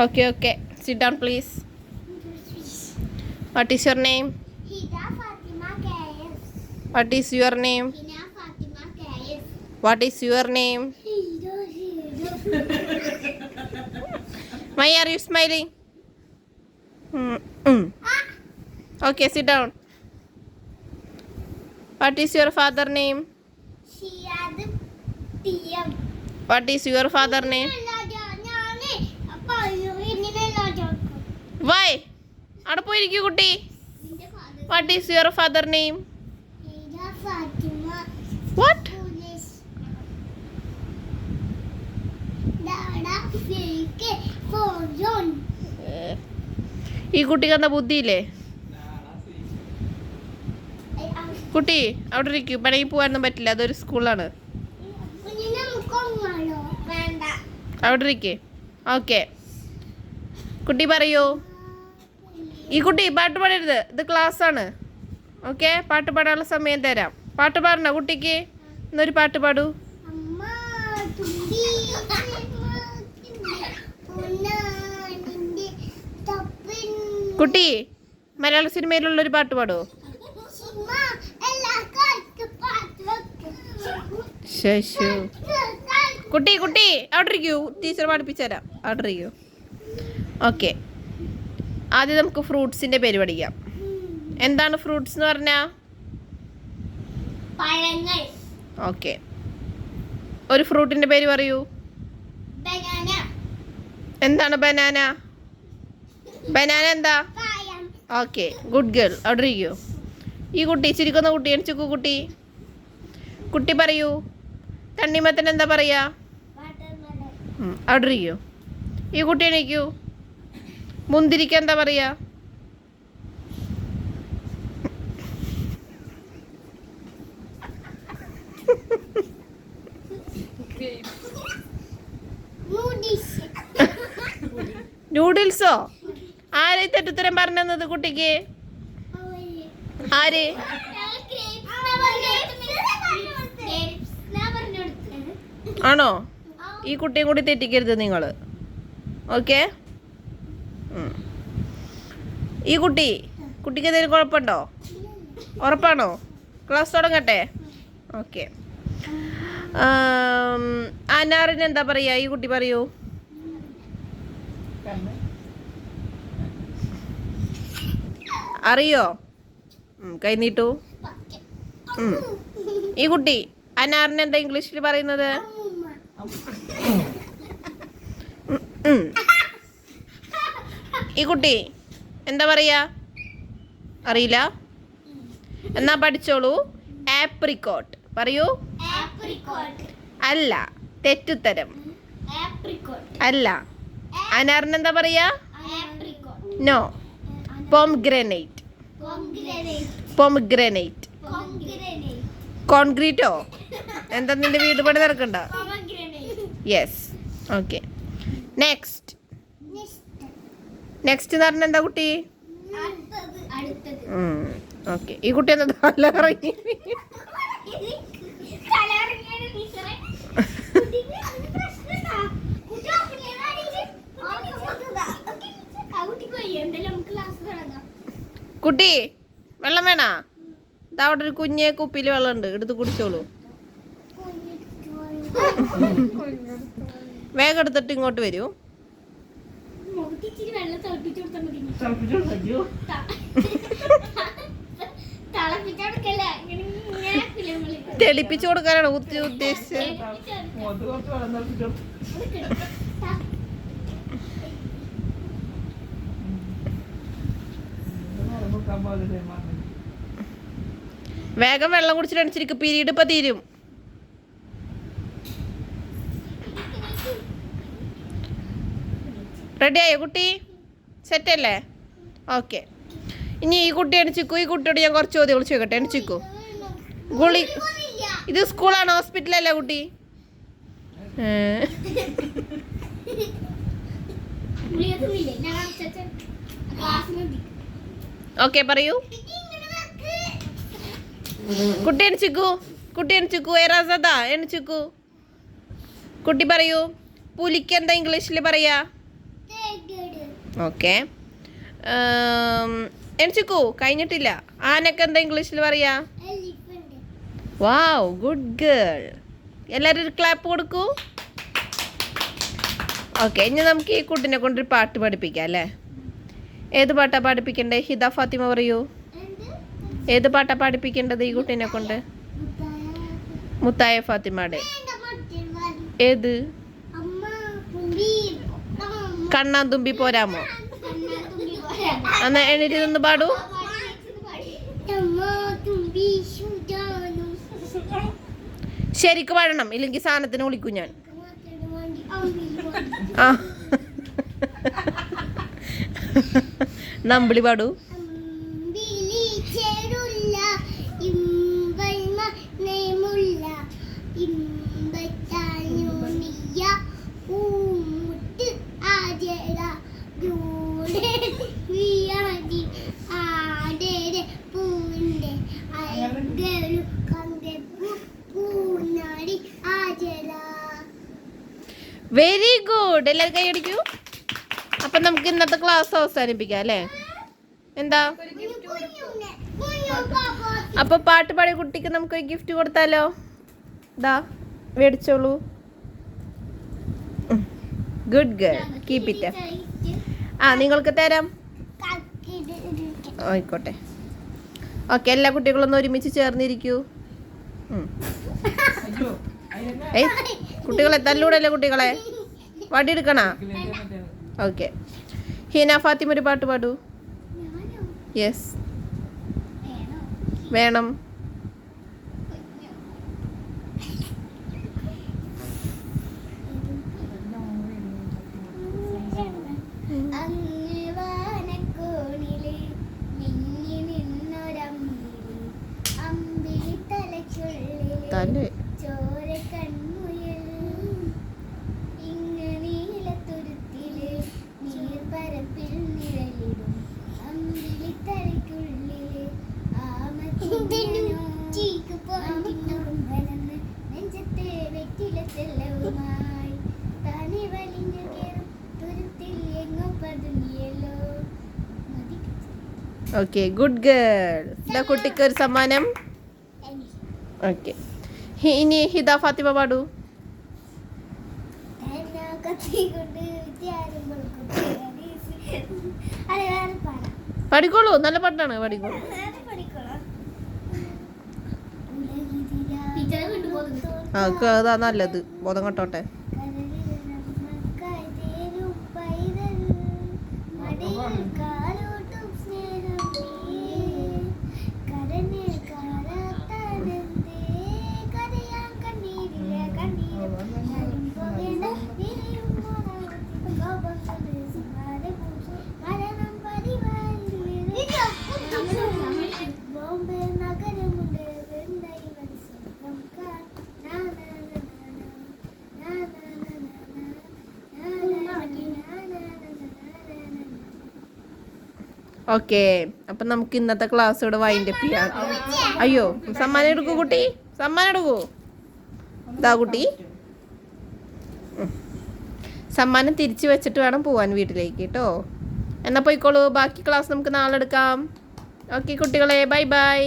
Okay, okay. Sit down, please. What is your name? Hida Fatima KS. What is your name? Hina Fatima KS. What is your name? Hida. Why are you smiling? Okay, sit down. What is your father name? Shiyad TM. What is your father name? Why? അവിടെ പോയിരിക്കൂ കുട്ടി. What is your father name? Hida Fatima. What? Police. Dada fake phone. ഈ കുട്ടിക്ക് എന്താ ബുദ്ധിയില്ലേ? കുട്ടി അവിടെ ഇരിക്കൂ. പണിക്ക് പോകാനൊന്നും പറ്റില്ല, അതൊരു സ്കൂളാണ്. അവിടെ ഇരിക്കേ. ഓക്കെ, കുട്ടി പറയൂ. ഈ കുട്ടി പാട്ട് പാടരുത്, ഇത് ക്ലാസ് ആണ്. ഓക്കെ, പാട്ട് പാടാനുള്ള സമയം തരാം. പാട്ട് പാടണ കുട്ടിക്ക്? എന്നൊരു പാട്ട് പാടൂ. കുട്ടി മലയാള സിനിമയിലുള്ളൊരു പാട്ട് പാടൂ. ശശു കുട്ടി കുട്ടി അവിടെ ഇരിക്കൂ, ടീച്ചർ പഠിപ്പിച്ചു തരാം. അവിടെ ഇരിക്കൂ. ഓക്കെ, ആദ്യം നമുക്ക് ഫ്രൂട്ട്സിൻ്റെ പേര് പഠിക്കാം. എന്താണ് ഫ്രൂട്ട്സ് എന്ന് പറഞ്ഞാൽ? ഓക്കെ, ഒരു ഫ്രൂട്ടിൻ്റെ പേര് പറയൂ. എന്താണ് ബനാന? ബനാന എന്താ? Okay, good girl. അവിടെ ഇരിക്കൂ. ഈ കുട്ടി ചിരിക്കുന്ന കുട്ടി എണിച്ചു. കുട്ടി കുട്ടി പറയൂ, തണ്ണിമത്തൻ എന്താ പറയാ? അവിടെ ഇരിക്കൂ. ഈ കുട്ടി എണീക്കൂ. മുന്തിരിക്ക് എന്താ പറയാ? നൂഡിൽസോ? ആരെ തെറ്റുത്തരം പറഞ്ഞത് കുട്ടിക്ക്? ആര്? ആണോ? ഈ കുട്ടിയും കൂടി തെറ്റിക്കരുത് നിങ്ങൾ. ഓക്കെ, ഈ കുട്ടിക്ക് എന്തെങ്കിലും കുഴപ്പമുണ്ടോ? ഉറപ്പാണോ? ക്ലാസ് തുടങ്ങട്ടെ? ഓക്കെ, അനാറിന് എന്താ പറയുക? ഈ കുട്ടി പറയൂ. അറിയോ? കൈ നീട്ടു. ഈ കുട്ടി അനാറിന് എന്താ ഇംഗ്ലീഷിൽ പറയുന്നത്? ഈ കുട്ടി എന്താ പറയാ? അറിയില്ല? എന്നാ പഠിച്ചോളൂ. ആപ്രിക്കോട്ട് പറയൂ. അല്ല, തെറ്റുത്തരം. അല്ല, അനാറിന് എന്താ പറയാ? No, pomegranate. പോംഗ്രനേറ്റ്. കോൺക്രീറ്റോ? എന്താ നിന്റെ വീട് പണി നടക്കണ്ട? യെസ്. Okay, next. നെക്സ്റ്റ് എന്ന് പറഞ്ഞാൽ എന്താ കുട്ടി? ഓക്കെ, ഈ കുട്ടി എന്താ നല്ല ഇറങ്ങി? കുട്ടി വെള്ളം വേണോ? അവിടെ ഒരു കുഞ്ഞെ കുപ്പിയിൽ വെള്ളമുണ്ട്, എടുത്ത് കുടിച്ചോളൂ. വേഗം എടുത്തിട്ട് ഇങ്ങോട്ട് വരൂ. തെളിപ്പിച്ചു കൊടുക്കാനാണ് ഉദ്ദേശിച്ചത്. വേഗം വെള്ളം കുടിച്ചിട്ട് അടിച്ചിരിക്കും, പീരീഡ് ഇപ്പൊ തീരും. റെഡി ആയോ കുട്ടി? സെറ്റല്ലേ? ഓക്കെ, ഇനി ഈ കുട്ടി എണിച്ചിക്കൂ. ഈ കുട്ടിയോട് ഞാൻ കുറച്ച് ചോദ്യങ്ങൾ ചോദിക്കട്ടെ? എണിച്ചിക്കൂ. ഗുളി ഇത് സ്കൂളാണ്, ഹോസ്പിറ്റലല്ലേ കുട്ടി? ഓക്കെ പറയൂ. കുട്ടി എണിച്ചിക്കൂ, കുട്ടി എണിച്ചിക്കൂ. ഏറാസതാ എണിച്ചിക്കൂ. കുട്ടി പറയൂ, പുലിക്ക് എന്താ ഇംഗ്ലീഷിൽ പറയാ? ഓക്കെ. എണിച്ചിക്കൂ, കഴിഞ്ഞിട്ടില്ല. ആനക്ക് എന്താ ഇംഗ്ലീഷിൽ പറയാ? വാവ്, ഗുഡ് ഗേൾ. എല്ലാവരും ഒരു ക്ലാപ്പ് കൊടുക്കൂ. ഓക്കെ, ഇനി നമുക്ക് ഈ കുട്ടിനെ കൊണ്ടൊരു പാട്ട് പഠിപ്പിക്കാം അല്ലേ? ഏത് പാട്ടാ പഠിപ്പിക്കണ്ടേ? ഹിദ ഫാത്തിമ പറയൂ, ഏത് പാട്ടാ പഠിപ്പിക്കേണ്ടത് ഈ കുട്ടീനെ കൊണ്ട്? മുത്തായ ഫാത്തിമയുടെ ഏത്? കണ്ണാൻ തുമ്പി പോരാമോ? എന്നാ എണീറ്റ് നിന്ന് പാടൂ. ശരിക്ക് പാടണം, ഇല്ലെങ്കിൽ സാധനത്തിന് വിളിക്കും ഞാൻ. ആ നമ്പിളി പാടൂ. വെരി ഗുഡ്, എല്ലാവരും കൈയടിക്കൂ. അപ്പം നമുക്ക് ഇന്നത്തെ ക്ലാസ് അവസാനിപ്പിക്കാം അല്ലേ? എന്താ? അപ്പൊ പാട്ട് പാടിയ കുട്ടിക്ക് നമുക്കൊരു ഗിഫ്റ്റ് കൊടുത്താലോ? ദാ മേടിച്ചോളൂ. Good girl, keep it. ആ നിങ്ങൾക്ക് തരാം. ആയിക്കോട്ടെ. ഓക്കെ, എല്ലാ കുട്ടികളൊന്നും ഒരുമിച്ച് ചേർന്നിരിക്കൂ. ഏയ് കുട്ടികളെ തല്ലൂടല്ലേ, കുട്ടികളെ വടിയെടുക്കണ. ഓക്കെ, ഹീന ഫാത്തിമ ഒരു പാട്ട് പാടൂ. യെസ്, വേണം. തലേ ഓക്കെ, ഗുഡ് ഗേൾ. ഇതാ കുട്ടിക്ക് ഒരു സമ്മാനം. ഓക്കെ, ഇനി ഹിദ ഫാത്തിമ പാടൂ. പഠിക്കോളൂ, നല്ല പാട്ടാണ്, പഠിക്കോളൂ. അതാ നല്ലത്, ബോധം കെട്ടോട്ടെ. ഓക്കെ, അപ്പം നമുക്ക് ഇന്നത്തെ ക്ലാസ് ഇവിടെ വൈൻഡപ്പ് ചെയ്യാം. അയ്യോ, സമ്മാനം എടുക്കൂ കുട്ടി, സമ്മാനം എടുക്കൂ. ഇതാ കുട്ടി, സമ്മാനം തിരിച്ചു വെച്ചിട്ട് വേണം പോവാൻ വീട്ടിലേക്ക് കേട്ടോ. എന്നാൽ പോയിക്കോളൂ, ബാക്കി ക്ലാസ് നമുക്ക് നാളെ എടുക്കാം. ഓക്കെ കുട്ടികളെ, ബൈ ബൈ.